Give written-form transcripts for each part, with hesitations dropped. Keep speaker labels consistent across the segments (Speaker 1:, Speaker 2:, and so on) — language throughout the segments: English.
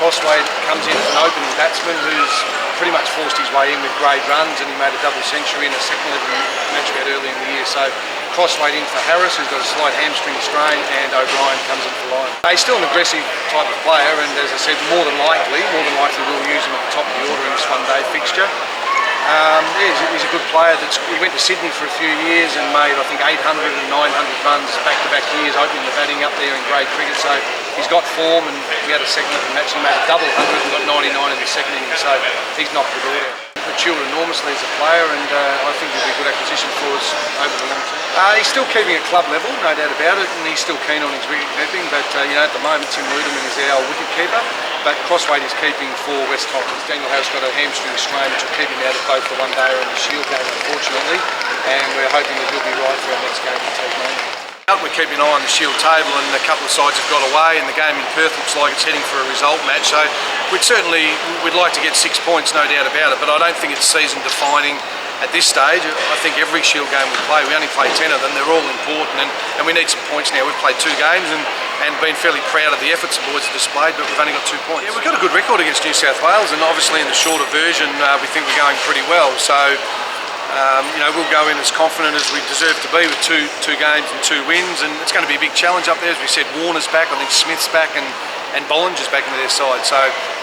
Speaker 1: Crossway comes in as an opening batsman who's pretty much forced his way in with great runs, and he made a double century in a second level match we had early in the year. So Crossway in for Harris, who's got a slight hamstring strain, and O'Brien comes in for Lyon. He's still an aggressive type of player, and as I said, more than likely we'll use him at the top of the order in this one-day fixture. He's a good player. He went to Sydney for a few years and made, I think, 800 and 900 runs back-to-back years, opening the batting up there in grade cricket. So he's got form, and we had a second level match. He made a double 100 and got 99 in the second inning. So he's knocked the door down. Matured enormously as a player, and I think he'll be a good acquisition for us over the long term. He's still keeping at club level, no doubt about it, and he's still keen on his wicket keeping. But at the moment, Tim Ludeman is our wicket keeper. But Crossway is keeping for West Tigers. Daniel Howe's got a hamstring strain, which will keep him out of both the one-day and the Shield game, unfortunately. And we're hoping that he'll be right for our next game in Tasmania. We're keeping an eye on the Shield table, and a couple of sides have got away, and the game in Perth looks like it's heading for a result match. So we'd like to get 6 points, no doubt about it. But I don't think it's season defining at this stage. I think every Shield game we play, we only play 10 of them. They're all important, and we need some points now. We've played 2 games and been fairly proud of the efforts the boys have displayed, but we've only got 2 points. Yeah, we've got a good record against New South Wales, and obviously in the shorter version, we think we're going pretty well. So. We'll go in as confident as we deserve to be with two games and 2 wins, and it's going to be a big challenge up there. As we said, Warner's back, I think Smith's back, and Bollinger's back into their side. So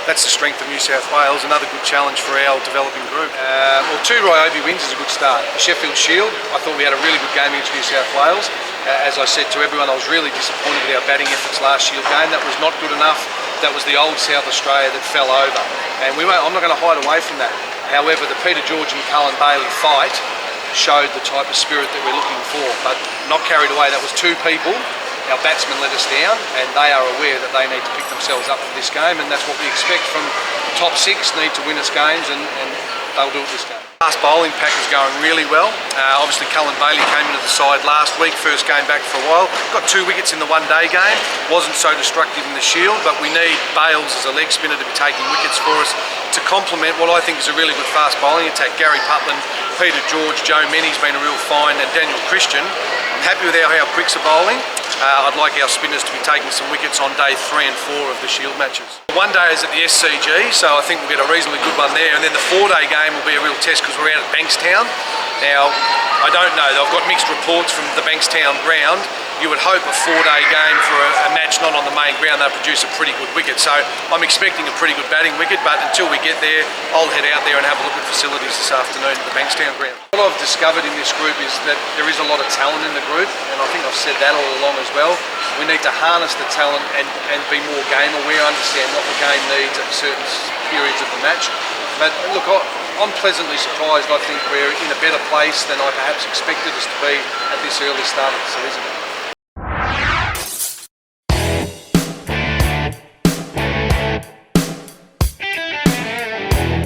Speaker 1: that's the strength of New South Wales, another good challenge for our developing group. 2 Ryobi wins is a good start. The Sheffield Shield, I thought we had a really good game against New South Wales. As I said to everyone, I was really disappointed with our batting efforts last Shield game. That was not good enough. That was the old South Australia that fell over. And I'm not going to hide away from that. However, the Peter George and Cullen Bailey fight showed the type of spirit that we're looking for, but not carried away. That was 2 people. Our batsmen let us down, and they are aware that they need to pick themselves up for this game, and that's what we expect from the top 6, need to win us games, and they'll do it this game. Fast bowling pack is going really well. Obviously Cullen Bailey came into the side last week, first game back for a while. Got 2 wickets in the one-day game. Wasn't so destructive in the Shield, but we need Bales as a leg spinner to be taking wickets for us to complement what I think is a really good fast bowling attack. Gary Putland, Peter George, Joe Menny's been a real find, and Daniel Christian. I'm happy with how Quicks are bowling. I'd like our spinners to be taking some wickets on day 3 and 4 of the Shield matches. One day is at the SCG, so I think we'll get a reasonably good one there, and then the 4-day game will be a real test because we're out at Bankstown. Now, I don't know, I've got mixed reports from the Bankstown ground. You would hope a 4-day game for a match not on the main ground, they'll produce a pretty good wicket. So I'm expecting a pretty good batting wicket, but until we get there, I'll head out there and have a look at facilities this afternoon at the Bankstown ground. What I've discovered in this group is that there is a lot of talent in the group, and I think I've said that all along as well. We need to harness the talent and be more game aware, understand what the game needs at certain periods of the match. But look, I'm pleasantly surprised. I think we're in a better place than I perhaps expected us to be at this early start of the season.